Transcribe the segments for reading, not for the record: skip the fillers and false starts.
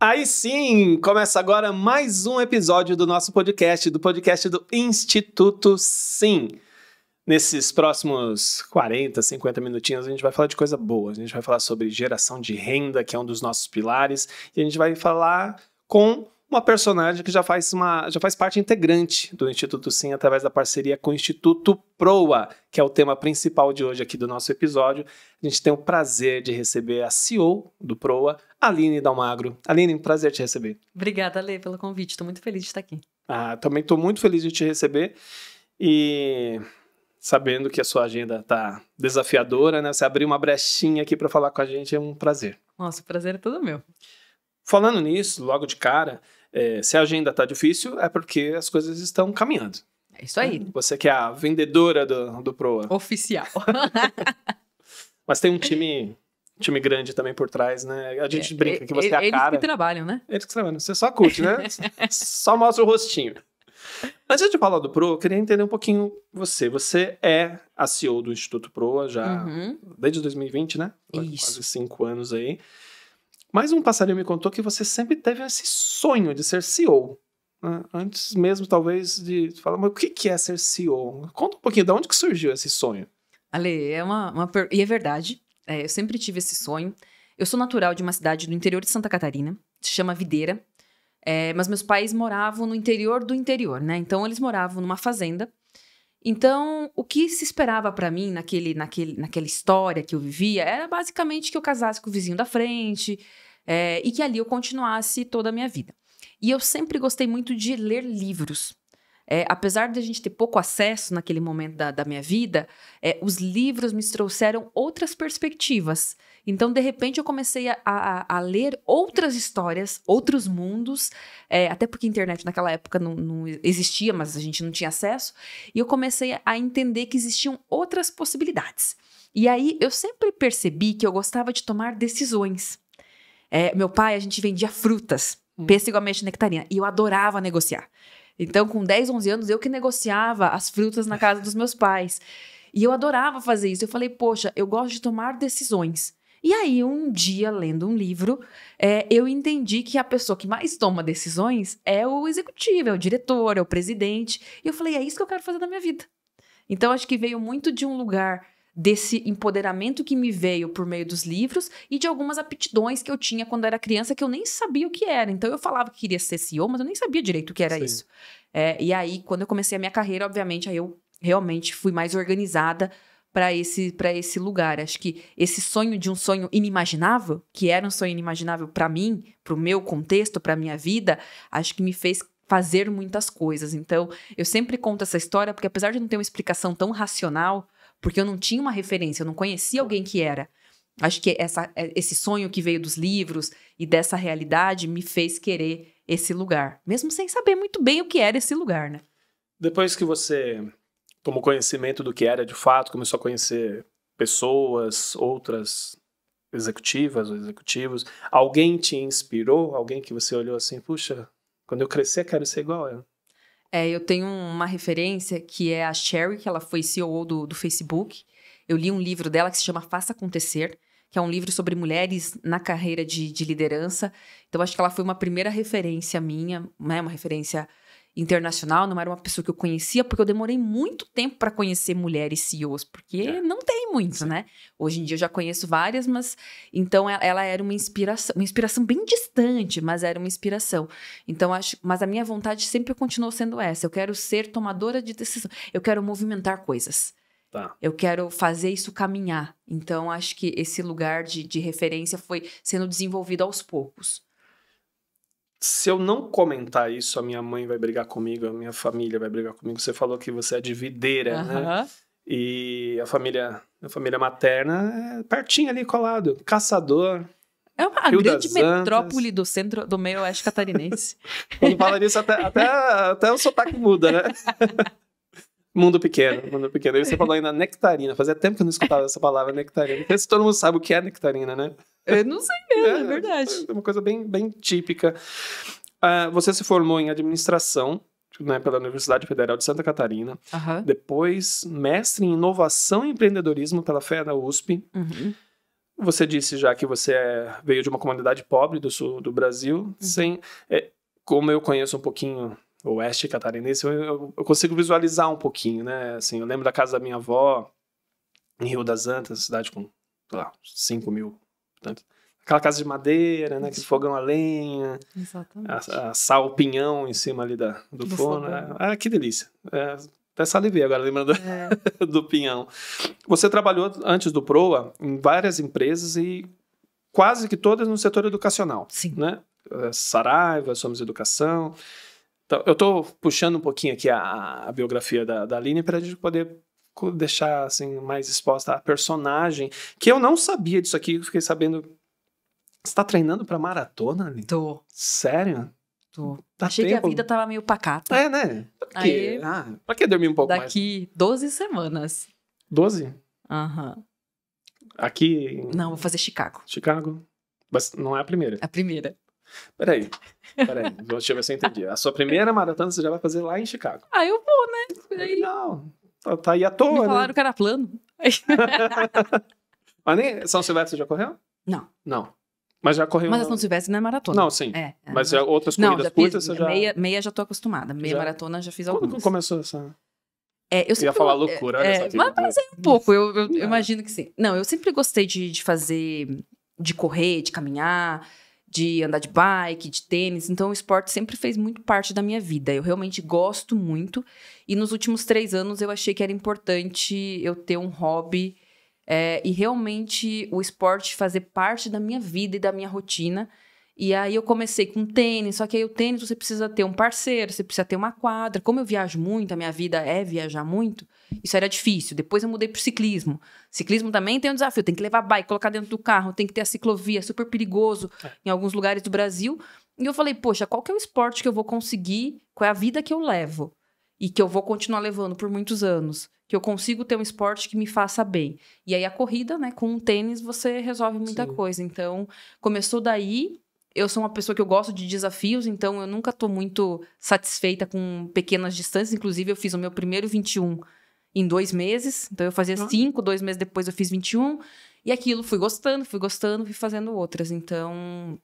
Aí sim, começa agora mais um episódio do nosso podcast, do podcast do Instituto Sim. Nesses próximos 40, 50 minutinhos a gente vai falar de coisa boa. A gente vai falar sobre geração de renda, que é um dos nossos pilares, e a gente vai falar com uma personagem que já faz parte integrante do Instituto Sim através da parceria com o Instituto Proa, que é o tema principal de hoje aqui do nosso episódio. A gente tem o prazer de receber a CEO do Proa, Aline Dalmagro. Aline, um prazer te receber. Obrigada, Lê, pelo convite. Estou muito feliz de estar aqui. Também estou muito feliz de te receber e sabendo que a sua agenda está desafiadora, né? Você abrir uma brechinha aqui para falar com a gente é um prazer. Nossa, o prazer é todo meu. Falando nisso, logo de cara, se a agenda está difícil, é porque as coisas estão caminhando. É isso aí. Você que é a vendedora do Proa. Oficial. Mas tem um time grande também por trás, né? A gente brinca que você é a cara. Eles que trabalham, né? Eles que trabalham. Você só curte, né? Só mostra o rostinho. Antes de falar do Proa, eu queria entender um pouquinho você. Você é a CEO do Instituto Proa já desde 2020, né? Isso. Quase 5 anos aí. Mas um passarinho me contou que você sempre teve esse sonho de ser CEO. Né? Antes mesmo, talvez, de falar, mas o que é ser CEO? Conta um pouquinho, de onde que surgiu esse sonho? Ale, e é verdade. Eu sempre tive esse sonho. Eu sou natural de uma cidade do interior de Santa Catarina, se chama Videira. Mas meus pais moravam no interior do interior, né? Então, eles moravam numa fazenda. Então, o que se esperava pra mim naquela história que eu vivia era basicamente que eu casasse com o vizinho da frente e que ali eu continuasse toda a minha vida. E eu sempre gostei muito de ler livros. Apesar de a gente ter pouco acesso naquele momento da minha vida, os livros me trouxeram outras perspectivas. Então, de repente, eu comecei a ler outras histórias, outros mundos, até porque a internet naquela época não existia, mas a gente não tinha acesso, e eu comecei a entender que existiam outras possibilidades. E aí, eu sempre percebi que eu gostava de tomar decisões. Meu pai, a gente vendia frutas, pêssego, ameixa e nectarina, e eu adorava negociar. Então, com 10, 11 anos, eu que negociava as frutas na casa dos meus pais. E eu adorava fazer isso. Eu falei, poxa, eu gosto de tomar decisões. E aí, um dia, lendo um livro, eu entendi que a pessoa que mais toma decisões é o executivo, é o diretor, é o presidente. E eu falei, é isso que eu quero fazer na minha vida. Então, acho que veio muito de um lugar desse empoderamento que me veio por meio dos livros e de algumas aptidões que eu tinha quando era criança que eu nem sabia o que era. Então, eu falava que queria ser CEO, mas eu nem sabia direito o que era isso. E aí, quando eu comecei a minha carreira, obviamente, aí eu realmente fui mais organizada para esse lugar. Acho que esse sonho de um sonho inimaginável, que era um sonho inimaginável para mim, para o meu contexto, para a minha vida, acho que me fez fazer muitas coisas. Então, eu sempre conto essa história porque apesar de não ter uma explicação tão racional, porque eu não tinha uma referência, eu não conhecia alguém que era. Acho que esse sonho que veio dos livros e dessa realidade me fez querer esse lugar. Mesmo sem saber muito bem o que era esse lugar, né? Depois que você tomou conhecimento do que era de fato, começou a conhecer pessoas, outras executivas ou executivos, alguém te inspirou? Alguém que você olhou assim, puxa, quando eu crescer quero ser igual a ela? Eu tenho uma referência que é a Sherry, que ela foi CEO do Facebook. Eu li um livro dela que se chama Faça Acontecer, que é um livro sobre mulheres na carreira de liderança. Então, acho que ela foi uma primeira referência minha, né? Uma referência internacional, não era uma pessoa que eu conhecia, porque eu demorei muito tempo para conhecer mulheres CEOs, porque não tem muito, né? Hoje em dia eu já conheço várias, mas então ela era uma inspiração bem distante, mas era uma inspiração. Então, mas a minha vontade sempre continuou sendo essa, eu quero ser tomadora de decisão, eu quero movimentar coisas. Tá. Eu quero fazer isso caminhar. Então, acho que esse lugar de referência foi sendo desenvolvido aos poucos. Se eu não comentar isso, a minha mãe vai brigar comigo, a minha família vai brigar comigo. Você falou que você é de Videira, né? E a família materna é pertinho ali, colado. Caçador. É uma grande metrópole do centro do meio oeste catarinense. Quando fala disso, até o sotaque muda, né? Mundo pequeno. Aí você falou ainda nectarina. Fazia tempo que eu não escutava essa palavra, nectarina. Não sei se todo mundo sabe o que é nectarina, né? Eu não sei mesmo, é verdade. É uma coisa bem, bem típica. Você se formou em administração, né, pela Universidade Federal de Santa Catarina. Depois, mestre em inovação e empreendedorismo pela FEA da USP. Você disse já que você veio de uma comunidade pobre do sul do Brasil, como eu conheço um pouquinho o oeste catarinense, eu consigo visualizar um pouquinho, né? Assim, eu lembro da casa da minha avó, em Rio das Antas, cidade com, sei lá, 5 mil habitantes. Aquela casa de madeira, né? Aquele fogão a lenha, Exatamente. assar o pinhão em cima ali do forno. Que delícia. Até salivei agora, lembrando do pinhão. Você trabalhou antes do Proa em várias empresas e quase que todas no setor educacional. Sim. Né? Saraiva, Somos Educação. Então, eu estou puxando um pouquinho aqui a biografia da Aline para a gente poder deixar assim, mais exposta a personagem, que eu não sabia disso aqui, eu fiquei sabendo. Você está treinando para maratona, Aline? Tô. Sério? Tô. Achei que a vida tava meio pacata. Né? Pra que dormir um pouco mais? Daqui 12 semanas. 12? Aham. Aqui... Não, vou fazer Chicago. Chicago? Mas não é a primeira. A primeira. Peraí. Deixa eu ver se eu entendi. A sua primeira maratona você já vai fazer lá em Chicago. Eu vou, né? Não, tá aí à toa, Me falaram que era plano. Mas nem São Silvestre você já correu? Não. Mas já correu... Mas a São Silvestre não é maratona. Não, sim. Mas já outras corridas já curtas fiz, você já... Meia já tô acostumada. Meia maratona já fiz algumas. Quando começou essa... Eu ia falar loucura, olha só. Mas é um pouco, eu imagino que sim. Não, eu sempre gostei de fazer, de correr, de caminhar, de andar de bike, de tênis. Então, o esporte sempre fez muito parte da minha vida. Eu realmente gosto muito. E nos últimos 3 anos, eu achei que era importante eu ter um hobby e realmente o esporte fazer parte da minha vida e da minha rotina. E aí eu comecei com tênis, só que aí o tênis você precisa ter um parceiro, você precisa ter uma quadra. Como eu viajo muito, a minha vida é viajar muito, isso era difícil. Depois eu mudei pro ciclismo. Ciclismo também tem um desafio, tem que levar bike, colocar dentro do carro, tem que ter a ciclovia, super perigoso em alguns lugares do Brasil. E eu falei, poxa, qual que é o esporte que eu vou conseguir, qual é a vida que eu levo e que eu vou continuar levando por muitos anos, que eu consigo ter um esporte que me faça bem. E aí a corrida, né, com um tênis você resolve muita coisa. Então, começou daí. Eu sou uma pessoa que eu gosto de desafios, então eu nunca tô muito satisfeita com pequenas distâncias. Inclusive, eu fiz o meu primeiro 21 em 2 meses. Então, eu fazia 5, 2 meses depois eu fiz 21. E aquilo, fui gostando, fui fazendo outras. Então,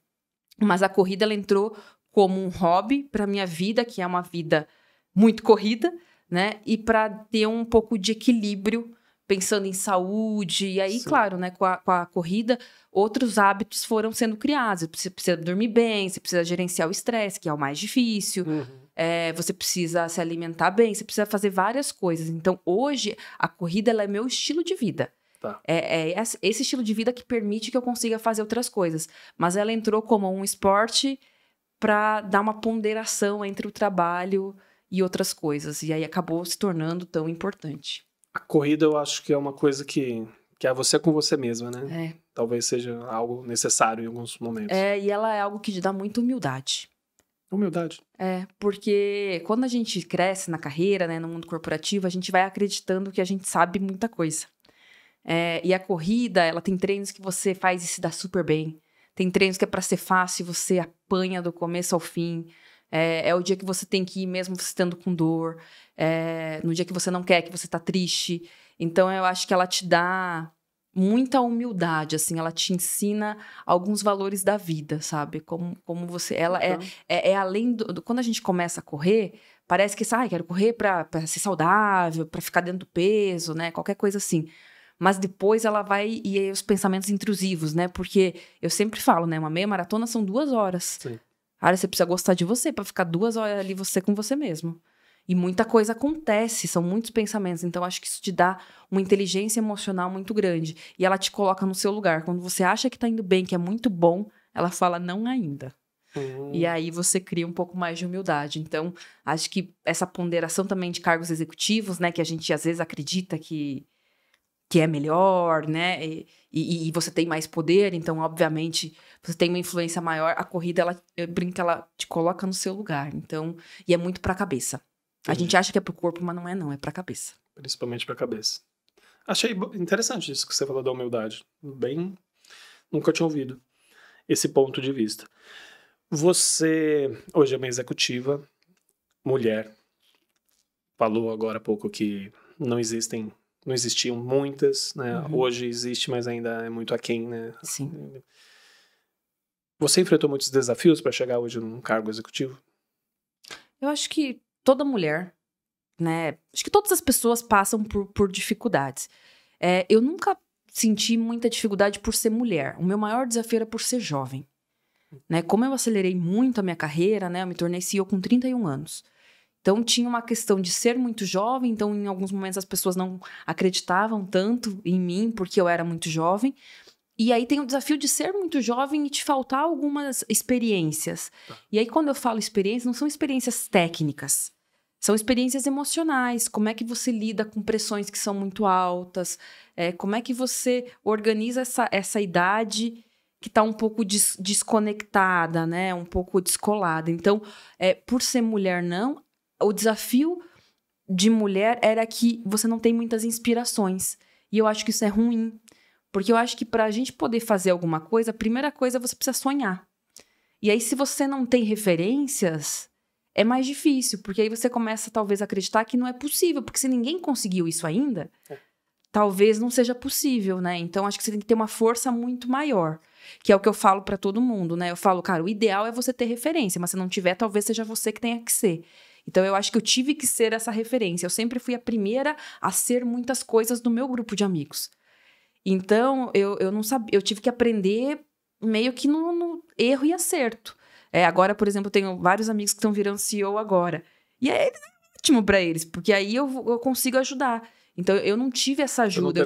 mas a corrida, ela entrou como um hobby pra minha vida, que é uma vida muito corrida, né? E pra ter um pouco de equilíbrio, pensando em saúde. E aí, claro, né, com a corrida, outros hábitos foram sendo criados. Você precisa dormir bem, você precisa gerenciar o estresse, que é o mais difícil. Você precisa se alimentar bem, você precisa fazer várias coisas. Então, hoje, a corrida ela é meu estilo de vida. Tá. É esse estilo de vida que permite que eu consiga fazer outras coisas. Mas ela entrou como um esporte para dar uma ponderação entre o trabalho e outras coisas. E aí acabou se tornando tão importante. A corrida eu acho que é uma coisa que é você com você mesma, né? Talvez seja algo necessário em alguns momentos. E ela é algo que te dá muita humildade. Humildade. Porque quando a gente cresce na carreira, né, no mundo corporativo, a gente vai acreditando que a gente sabe muita coisa. E a corrida, ela tem treinos que você faz e se dá super bem. Tem treinos que é pra ser fácil, você apanha do começo ao fim. É o dia que você tem que ir mesmo você estando com dor. No dia que você não quer, que você tá triste. Então, eu acho que ela te dá muita humildade, assim. Ela te ensina alguns valores da vida, sabe? Como você... Ela é além do... Quando a gente começa a correr, parece que, quero correr pra ser saudável, pra ficar dentro do peso, né? Qualquer coisa assim. Mas depois ela vai... E aí os pensamentos intrusivos, né? Porque eu sempre falo, né? Uma meia maratona são 2 horas. Sim. Cara, você precisa gostar de você pra ficar 2 horas ali você com você mesmo. E muita coisa acontece, são muitos pensamentos. Então, acho que isso te dá uma inteligência emocional muito grande. E ela te coloca no seu lugar. Quando você acha que tá indo bem, que é muito bom, ela fala, não ainda. E aí você cria um pouco mais de humildade. Então, acho que essa ponderação também de cargos executivos, né? Que a gente às vezes acredita que é melhor, né? E você tem mais poder, então, obviamente, você tem uma influência maior. A corrida, ela te coloca no seu lugar. Então, e é muito pra cabeça. A gente acha que é pro corpo, mas não é pra cabeça. Principalmente pra cabeça. Achei interessante isso que você falou da humildade. Nunca tinha ouvido esse ponto de vista. Você, hoje é uma executiva, mulher. Falou agora há pouco que não existem não existiam muitas, né? Hoje existe, mas ainda é muito aquém, né? Sim. Você enfrentou muitos desafios para chegar hoje num cargo executivo? Eu acho que toda mulher, né? Acho que todas as pessoas passam por dificuldades. Eu nunca senti muita dificuldade por ser mulher. O meu maior desafio era por ser jovem. Né? Como eu acelerei muito a minha carreira, né? Eu me tornei CEO com 31 anos. Então, tinha uma questão de ser muito jovem. Então, em alguns momentos, as pessoas não acreditavam tanto em mim, porque eu era muito jovem. E aí, tem o desafio de ser muito jovem e te faltar algumas experiências. E aí, quando eu falo experiências, não são experiências técnicas. São experiências emocionais. Como é que você lida com pressões que são muito altas? Como é que você organiza essa idade que está um pouco desconectada, né? Um pouco descolada. Então, por ser mulher, não... O desafio de mulher era que você não tem muitas inspirações. E eu acho que isso é ruim. Porque eu acho que para a gente poder fazer alguma coisa, a primeira coisa é você precisa sonhar. E aí, se você não tem referências, é mais difícil. Porque aí você começa, talvez, a acreditar que não é possível. Porque se ninguém conseguiu isso ainda, talvez não seja possível, né? Então, acho que você tem que ter uma força muito maior. Que é o que eu falo para todo mundo, né? Eu falo, cara, o ideal é você ter referência. Mas se não tiver, talvez seja você que tenha que ser. Então, eu acho que eu tive que ser essa referência. Eu sempre fui a primeira a ser muitas coisas do meu grupo de amigos. Então, eu não sabia, eu tive que aprender meio que no erro e acerto. Agora, por exemplo, eu tenho vários amigos que estão virando CEO agora. E é ótimo para eles, porque aí eu consigo ajudar. Então, eu não tive essa ajuda.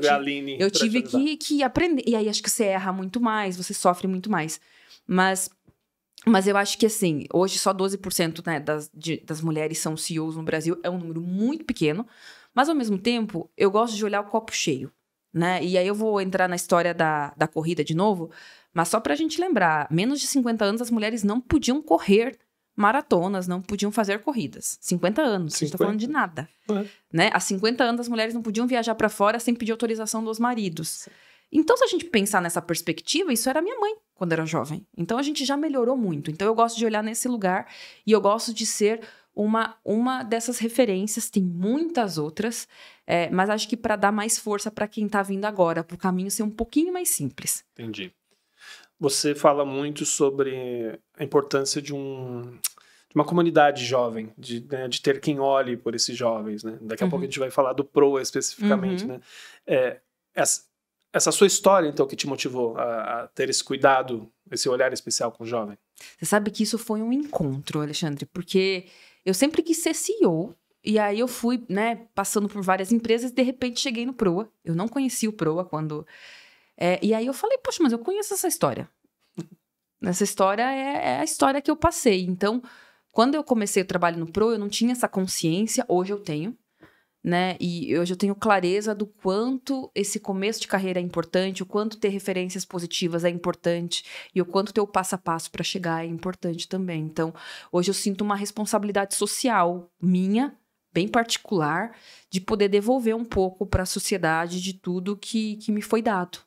Eu tive que aprender. E aí, acho que você erra muito mais, você sofre muito mais. Mas eu acho que, assim, hoje só 12%, né, das mulheres são CEOs no Brasil. É um número muito pequeno. Mas, ao mesmo tempo, eu gosto de olhar o copo cheio, né? E aí eu vou entrar na história da corrida de novo. Mas só pra gente lembrar, menos de 50 anos as mulheres não podiam correr maratonas, não podiam fazer corridas. 50 anos, 50? A gente tá falando de nada. Né? Há 50 anos as mulheres não podiam viajar pra fora sem pedir autorização dos maridos. Sim. Então, se a gente pensar nessa perspectiva, isso era minha mãe quando era jovem. Então, a gente já melhorou muito. Então, eu gosto de olhar nesse lugar e eu gosto de ser uma dessas referências. Tem muitas outras, mas acho que para dar mais força para quem tá vindo agora, para o caminho ser um pouquinho mais simples. Entendi. Você fala muito sobre a importância de uma comunidade jovem, de ter quem olhe por esses jovens, né? Daqui a pouco a gente vai falar do PROA especificamente, né? Essa sua história, então, que te motivou a ter esse cuidado, esse olhar especial com o jovem? Você sabe que isso foi um encontro, Alexandre, porque eu sempre quis ser CEO, e aí eu fui, né, passando por várias empresas e de repente cheguei no PROA. Eu não conhecia o PROA quando... e aí eu falei, poxa, mas eu conheço essa história. Essa história é a história que eu passei. Então, quando eu comecei o trabalho no PROA, eu não tinha essa consciência, hoje eu tenho. Né? E hoje eu tenho clareza do quanto esse começo de carreira é importante, o quanto ter referências positivas é importante e o quanto ter o passo a passo para chegar é importante também. Então, hoje eu sinto uma responsabilidade social minha, bem particular, de poder devolver um pouco para a sociedade de tudo que me foi dado.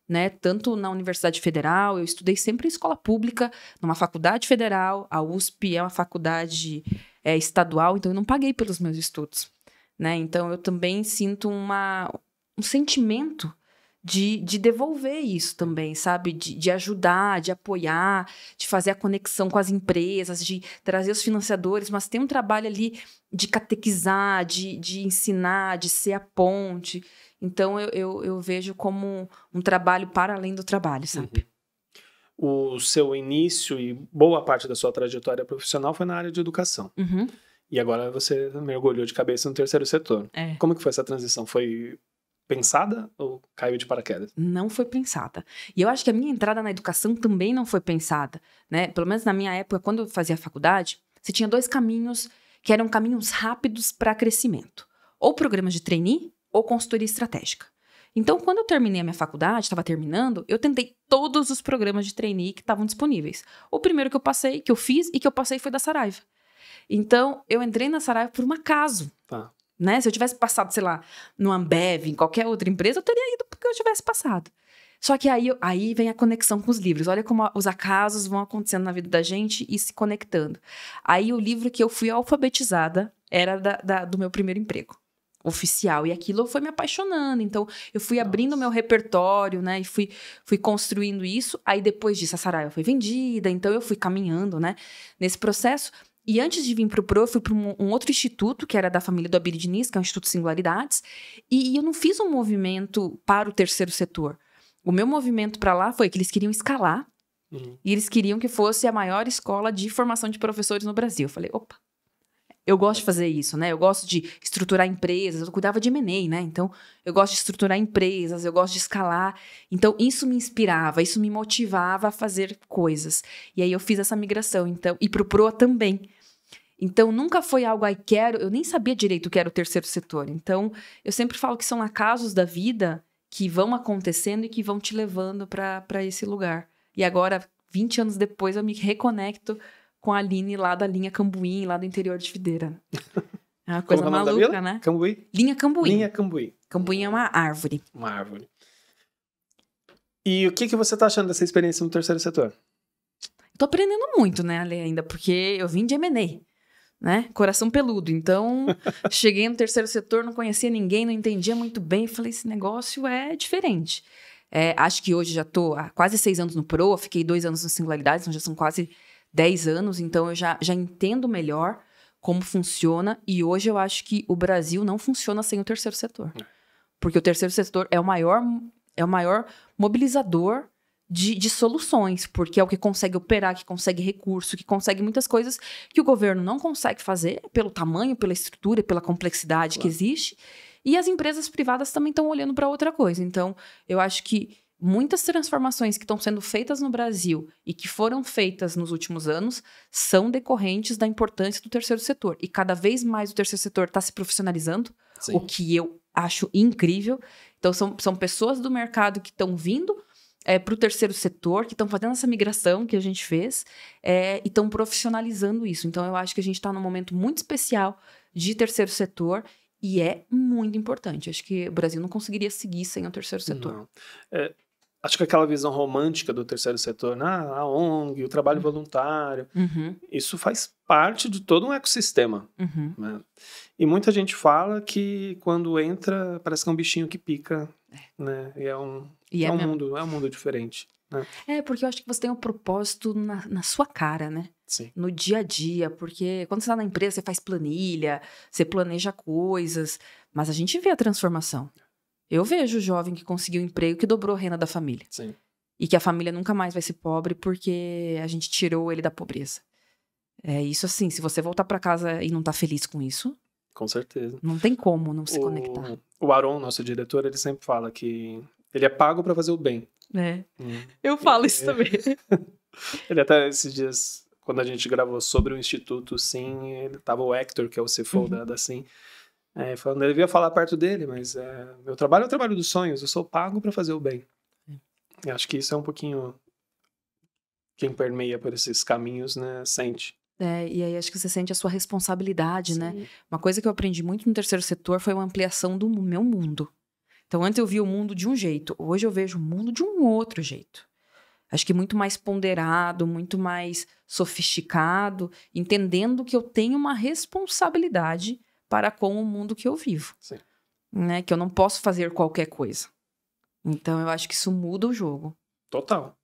Né? Tanto na Universidade Federal, eu estudei sempre em escola pública, numa faculdade federal, a USP é uma faculdade estadual, então eu não paguei pelos meus estudos. Né? Então, eu também sinto um sentimento de devolver isso também, sabe? De ajudar, de apoiar, de fazer a conexão com as empresas, de trazer os financiadores, mas tem um trabalho ali de catequizar, de ensinar, de ser a ponte. Então, eu vejo como um trabalho para além do trabalho, sabe? O seu início e boa parte da sua trajetória profissional foi na área de educação. E agora você mergulhou de cabeça no terceiro setor. Como que foi essa transição? Foi pensada ou caiu de paraquedas? Não foi pensada. E eu acho que a minha entrada na educação também não foi pensada. Né? Pelo menos na minha época, quando eu fazia faculdade, você tinha 2 caminhos que eram caminhos rápidos para crescimento. Ou programas de trainee ou consultoria estratégica. Então, quando eu terminei a minha faculdade, estava terminando, eu tentei todos os programas de trainee que estavam disponíveis. O primeiro que eu fiz e que eu passei foi da Saraiva. Então, eu entrei na Saraiva por um acaso. Né? Se eu tivesse passado, sei lá, no Ambev, em qualquer outra empresa, eu teria ido porque eu tivesse passado. Só que aí vem a conexão com os livros. Olha como os acasos vão acontecendo na vida da gente e se conectando. Aí o livro que eu fui alfabetizada era do meu primeiro emprego. oficial. E aquilo foi me apaixonando. Então, eu fui abrindo meu repertório, né? E fui construindo isso. Aí, depois disso, a Saraiva foi vendida. Então, eu fui caminhando, né? Nesse processo. E antes de vir para o PRO, eu fui para um outro instituto, que era da família do Abílio Diniz, que é o Instituto Singularidades. E eu não fiz um movimento para o terceiro setor. O meu movimento para lá foi que eles queriam escalar. E eles queriam que fosse a maior escola de formação de professores no Brasil. Eu falei, opa. Eu gosto de fazer isso, né? Eu gosto de estruturar empresas. Eu cuidava de M&A, né? Então, eu gosto de estruturar empresas, eu gosto de escalar. Então, isso me inspirava, isso me motivava a fazer coisas. E aí, eu fiz essa migração. Então, e pro PROA também. Então, nunca foi algo, eu nem sabia direito o que era o terceiro setor. Então, eu sempre falo que são acasos da vida que vão acontecendo e que vão te levando para esse lugar. E agora, 20 anos depois, eu me reconecto com a Aline lá da linha Cambuí, lá do interior de Videira. É uma coisa maluca, né? Cambuí? Linha Cambuí. Linha Cambuí. Cambuí é uma árvore. Uma árvore. E o que você tá achando dessa experiência no terceiro setor? Tô aprendendo muito, né, Ale, ainda, porque eu vim de M&A, né? Coração peludo. Então, cheguei no terceiro setor, não conhecia ninguém, não entendia muito bem. Falei, esse negócio é diferente. Acho que hoje já tô há quase 6 anos no PROA, fiquei 2 anos no Singularidades, então já são quase 10 anos, então eu já entendo melhor como funciona, e hoje eu acho que o Brasil não funciona sem o terceiro setor. Porque o terceiro setor é o maior mobilizador de soluções, porque é o que consegue operar, que consegue recurso, que consegue muitas coisas que o governo não consegue fazer, pelo tamanho, pela estrutura, pela complexidade que existe, e as empresas privadas também estão olhando para outra coisa. Então, eu acho que muitas transformações que estão sendo feitas no Brasil e que foram feitas nos últimos anos são decorrentes da importância do terceiro setor. E cada vez mais o terceiro setor está se profissionalizando, o que eu acho incrível. Então, são pessoas do mercado que estão vindo para o terceiro setor, que estão fazendo essa migração que a gente fez e estão profissionalizando isso. Então, eu acho que a gente está num momento muito especial de terceiro setor e é muito importante. Acho que o Brasil não conseguiria seguir sem o terceiro setor. Não. Acho que aquela visão romântica do terceiro setor, a ONG, o trabalho voluntário, isso faz parte de todo um ecossistema. Né? E muita gente fala que quando entra, parece que é um bichinho que pica, né? E é um mundo diferente. Né? Porque eu acho que você tem um propósito na sua cara, né? Sim. No dia a dia, porque quando você está na empresa, você faz planilha, você planeja coisas, mas a gente vê a transformação. Eu vejo o jovem que conseguiu um emprego que dobrou a renda da família. Sim. E que a família nunca mais vai ser pobre porque a gente tirou ele da pobreza. Isso assim, se você voltar para casa e não tá feliz com isso... Com certeza. Não tem como não se conectar. O Aron, nosso diretor, ele sempre fala que ele é pago para fazer o bem. Eu falo isso também. Ele até esses dias, quando a gente gravou sobre o Instituto Sim, ele tava o Hector, que é o CFO da Sim, falando, ele devia falar perto dele, mas meu trabalho é o trabalho dos sonhos, eu sou pago para fazer o bem. E acho que isso é um pouquinho quem permeia por esses caminhos, né, sente. E aí acho que você sente a sua responsabilidade, Sim. né? Uma coisa que eu aprendi muito no terceiro setor foi uma ampliação do meu mundo. Então, antes eu via o mundo de um jeito, hoje eu vejo o mundo de um outro jeito. Acho que muito mais ponderado, muito mais sofisticado, entendendo que eu tenho uma responsabilidade para com o mundo que eu vivo. Sim. Né? Que eu não posso fazer qualquer coisa. Então, eu acho que isso muda o jogo. Total.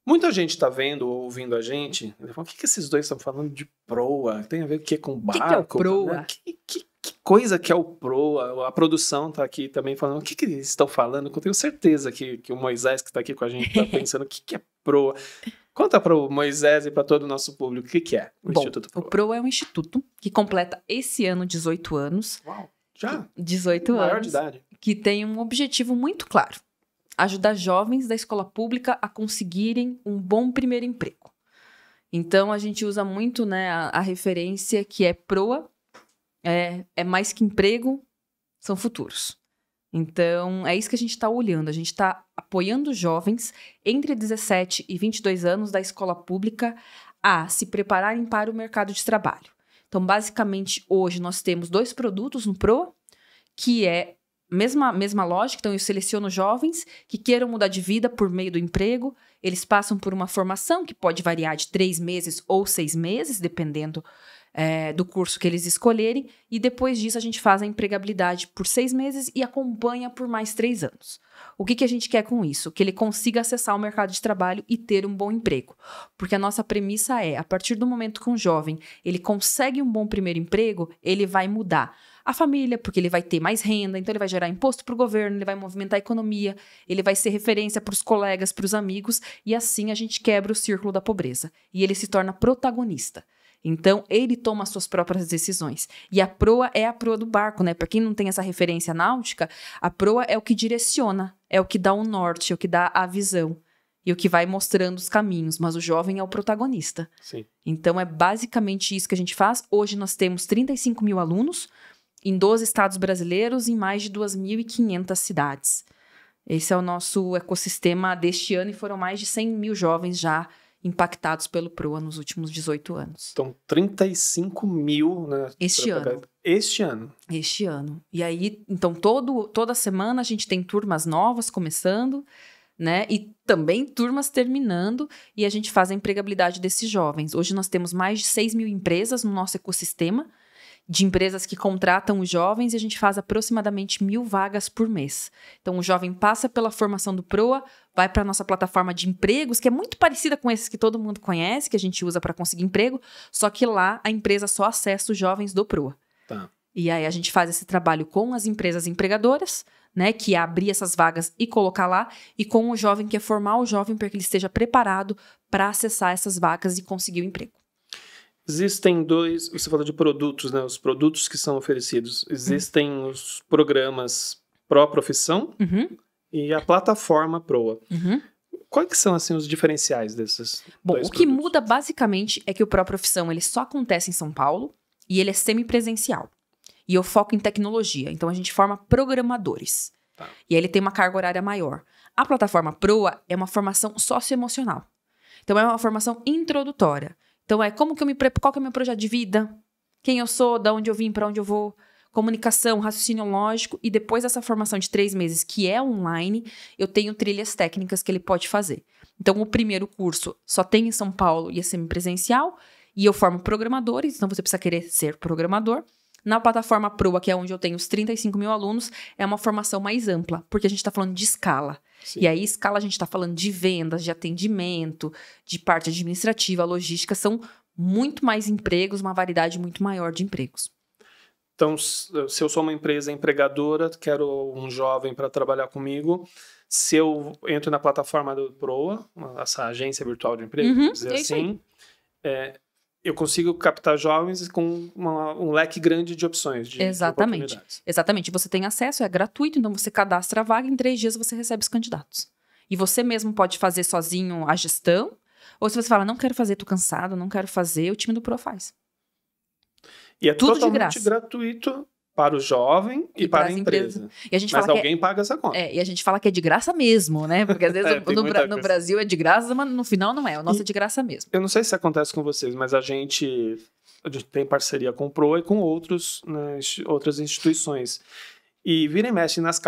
Muita gente tá vendo ou ouvindo a gente, o que esses dois estão falando de proa? Tem a ver com barco? O que é o proa? Né? Que coisa que é o proa? A produção tá aqui também falando, o que eles estão falando? Eu tenho certeza que o Moisés, que tá aqui com a gente, tá pensando, o que é proa? Conta para o Moisés e para todo o nosso público, o que é o Instituto Proa? O Proa é um instituto que completa esse ano 18 anos. Uau, já? 18 anos. Maior de idade. Que tem um objetivo muito claro. Ajudar jovens da escola pública a conseguirem um bom primeiro emprego. Então, a gente usa muito, né, a referência que é PROA, é mais que emprego, são futuros. Então, é isso que a gente está olhando. A gente está apoiando jovens entre 17 e 22 anos da escola pública a se prepararem para o mercado de trabalho. Então, basicamente, hoje nós temos 2 produtos no PROA, que é mesma lógica. Então, eu seleciono jovens que queiram mudar de vida por meio do emprego. Eles passam por uma formação que pode variar de 3 meses ou 6 meses, dependendo do curso que eles escolherem, e depois disso a gente faz a empregabilidade por 6 meses e acompanha por mais 3 anos. O que a gente quer com isso? Que ele consiga acessar o mercado de trabalho e ter um bom emprego. Porque a nossa premissa é, a partir do momento que um jovem ele consegue um bom primeiro emprego, ele vai mudar a família, porque ele vai ter mais renda, então ele vai gerar imposto para o governo, ele vai movimentar a economia, ele vai ser referência para os colegas, para os amigos, e assim a gente quebra o círculo da pobreza. E ele se torna protagonista. Então, ele toma as suas próprias decisões. E a proa é a proa do barco, né? Para quem não tem essa referência náutica, a proa é o que direciona, é o que dá o norte, é o que dá a visão. E o que vai mostrando os caminhos. Mas o jovem é o protagonista. Sim. Então, é basicamente isso que a gente faz. Hoje nós temos 35 mil alunos em 12 estados brasileiros, em mais de 2.500 cidades. Esse é o nosso ecossistema deste ano e foram mais de 100 mil jovens já impactados pelo PROA nos últimos 18 anos. Então, 35 mil, né? Este ano. Este ano. Este ano. E aí, então, toda semana a gente tem turmas novas começando, né? E também turmas terminando, e a gente faz a empregabilidade desses jovens. Hoje nós temos mais de 6 mil empresas no nosso ecossistema, de empresas que contratam os jovens, e a gente faz aproximadamente 1.000 vagas por mês. Então, o jovem passa pela formação do PROA, vai para a nossa plataforma de empregos, que é muito parecida com esses que todo mundo conhece, que a gente usa para conseguir emprego, só que lá a empresa só acessa os jovens do PROA. Tá. E aí a gente faz esse trabalho com as empresas empregadoras, né, que é abrir essas vagas e colocar lá, e com o jovem, que é formar o jovem para que ele esteja preparado para acessar essas vagas e conseguir o emprego. Existem dois, você falou de produtos, né? Os produtos que são oferecidos. Existem os programas pró-profissão e a plataforma PROA. Quais que são, assim, os diferenciais desses Bom, dois o que produtos? muda basicamente é que o pró-profissão ele só acontece em São Paulo e ele é semipresencial. E eu foco em tecnologia, então a gente forma programadores. Tá. E aí ele tem uma carga horária maior. A plataforma PROA é uma formação socioemocional. Então é uma formação introdutória. Então qual que é o meu projeto de vida, quem eu sou, de onde eu vim, para onde eu vou, comunicação, raciocínio lógico, e depois dessa formação de 3 meses, que é online, eu tenho trilhas técnicas que ele pode fazer. Então o primeiro curso só tem em São Paulo e é semipresencial, e eu formo programadores, então você precisa querer ser programador. Na plataforma PROA, que é onde eu tenho os 35 mil alunos, é uma formação mais ampla, porque a gente está falando de escala. Sim. E aí, escala, a gente está falando de vendas, de atendimento, de parte administrativa, logística, são muito mais empregos, uma variedade muito maior de empregos. Então, se eu sou uma empresa empregadora, quero um jovem para trabalhar comigo, se eu entro na plataforma do PROA, essa agência virtual de emprego, vamos dizer assim, eu consigo captar jovens com um leque grande de opções, de oportunidades. Exatamente. Você tem acesso, é gratuito, então você cadastra a vaga, em 3 dias você recebe os candidatos. E você mesmo pode fazer sozinho a gestão, ou se você fala, não quero fazer, tô cansado, não quero fazer, o time do PROA faz. E é tudo totalmente gratuito para o jovem e para a empresa. E a gente mas fala alguém paga essa conta. E a gente fala que é de graça mesmo, né? Porque às vezes no Brasil é de graça, mas no final não é. O nosso é de graça mesmo. Eu não sei se acontece com vocês, mas a gente tem parceria com o PROA e com outras instituições. E vira e mexe nas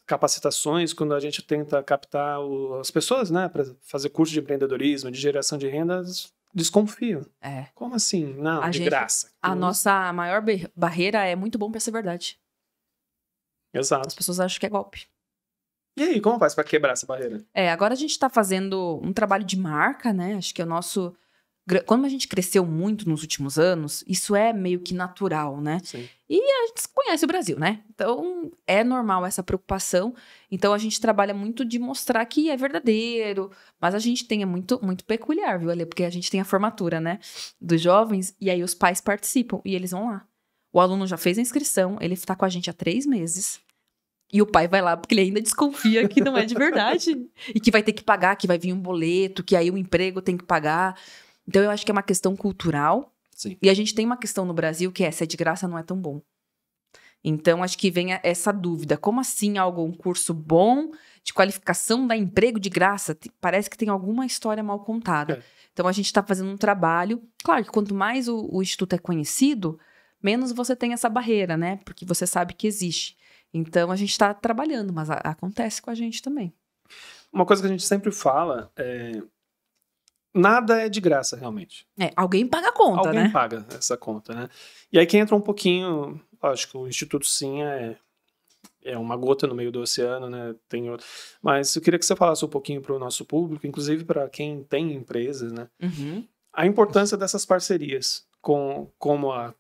capacitações, quando a gente tenta captar as pessoas, né, para fazer curso de empreendedorismo, de geração de rendas, desconfio. Como assim? Não, de graça. A nossa maior barreira é muito bom para ser verdade. Exato. As pessoas acham que é golpe. E aí, como faz para quebrar essa barreira? Agora a gente está fazendo um trabalho de marca, né? Acho que é o nosso... Quando a gente cresceu muito nos últimos anos, isso é meio que natural, né? Sim. E a gente conhece o Brasil, né? Então, é normal essa preocupação. Então, a gente trabalha muito de mostrar que é verdadeiro. Mas a gente tem muito, muito peculiar, viu, Ale? Porque a gente tem a formatura, né? Dos jovens. E aí, os pais participam. E eles vão lá. O aluno já fez a inscrição. Ele está com a gente há 3 meses. E o pai vai lá porque ele ainda desconfia que não é de verdade. E que vai ter que pagar, que vai vir um boleto. Que aí o emprego tem que pagar. Então, eu acho que é uma questão cultural. Sim. E a gente tem uma questão no Brasil que se é de graça, não é tão bom. Então, acho que vem essa dúvida. Como assim um curso bom, de qualificação, dá emprego de graça? Parece que tem alguma história mal contada. Então, a gente está fazendo um trabalho. Claro que quanto mais o Instituto é conhecido, menos você tem essa barreira, né? Porque você sabe que existe. Então, a gente está trabalhando, mas acontece com a gente também. Uma coisa que a gente sempre fala nada é de graça, realmente. Alguém paga a conta, Alguém né? paga essa conta, né? E aí que entra um pouquinho, lógico, o Instituto Sim é uma gota no meio do oceano, né? Mas eu queria que você falasse um pouquinho para o nosso público, inclusive para quem tem empresas, né? Uhum. A importância dessas parcerias como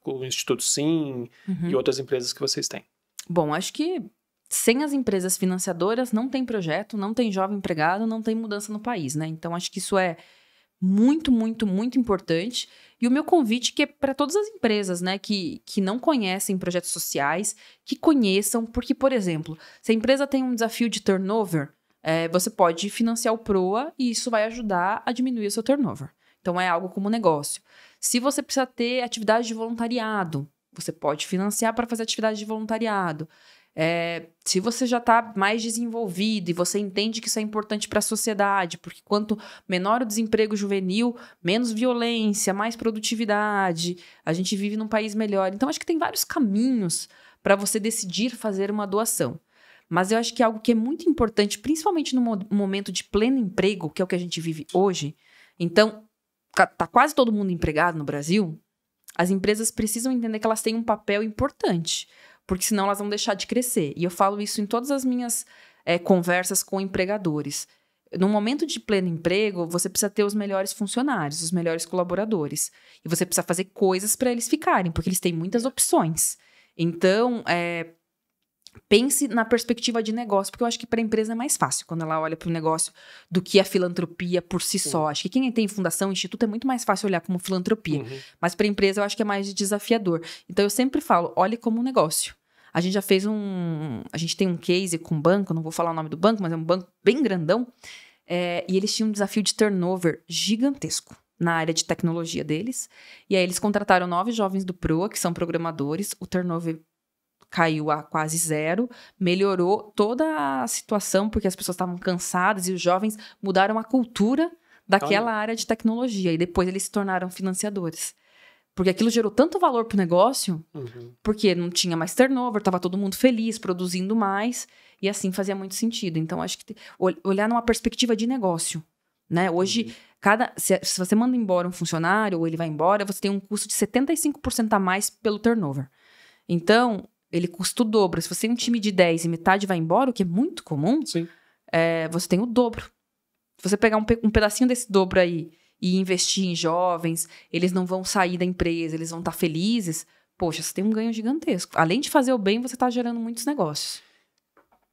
o Instituto Sim e outras empresas que vocês têm. Bom, acho que sem as empresas financiadoras não tem projeto, não tem jovem empregado, não tem mudança no país, né? Então, acho que isso é muito, muito, muito importante. E o meu convite que é para todas as empresas, né, que não conhecem projetos sociais, que conheçam, porque, por exemplo, se a empresa tem um desafio de turnover, você pode financiar o PROA e isso vai ajudar a diminuir o seu turnover. Então, é algo como negócio. Se você precisa ter atividade de voluntariado, você pode financiar para fazer atividade de voluntariado. Se você já está mais desenvolvido e você entende que isso é importante para a sociedade, porque quanto menor o desemprego juvenil, menos violência, mais produtividade, a gente vive num país melhor. Então, acho que tem vários caminhos para você decidir fazer uma doação. Mas eu acho que algo que é muito importante, principalmente no momento de pleno emprego, que é o que a gente vive hoje. Então, tá quase todo mundo empregado no Brasil. As empresas precisam entender que elas têm um papel importante, porque senão elas vão deixar de crescer. E eu falo isso em todas as minhas conversas com empregadores. No momento de pleno emprego, você precisa ter os melhores funcionários, os melhores colaboradores. E você precisa fazer coisas para eles ficarem, porque eles têm muitas opções. Então, pense na perspectiva de negócio, porque eu acho que para a empresa é mais fácil quando ela olha para o negócio do que a filantropia por si só. Acho que quem tem fundação, instituto, é muito mais fácil olhar como filantropia. Mas para a empresa eu acho que é mais desafiador. Então eu sempre falo, olhe como um negócio. A gente já fez a gente tem um case com um banco, não vou falar o nome do banco, mas é um banco bem grandão. E eles tinham um desafio de turnover gigantesco na área de tecnologia deles. E aí eles contrataram 9 jovens do PROA, que são programadores. O turnover caiu a quase 0, melhorou toda a situação, porque as pessoas estavam cansadas e os jovens mudaram a cultura daquela área de tecnologia. E depois eles se tornaram financiadores. Porque aquilo gerou tanto valor para o negócio, porque não tinha mais turnover, estava todo mundo feliz, produzindo mais, e assim fazia muito sentido. Então, acho que olhar numa perspectiva de negócio, né? Hoje, se você manda embora um funcionário, ou ele vai embora, você tem um custo de 75% a mais pelo turnover. Então, ele custa o dobro. Se você tem um time de 10 e metade vai embora, o que é muito comum, você tem o dobro. Se você pegar um pedacinho desse dobro aí e investir em jovens, eles não vão sair da empresa, eles vão estar felizes. Poxa, você tem um ganho gigantesco. Além de fazer o bem, você está gerando muitos negócios.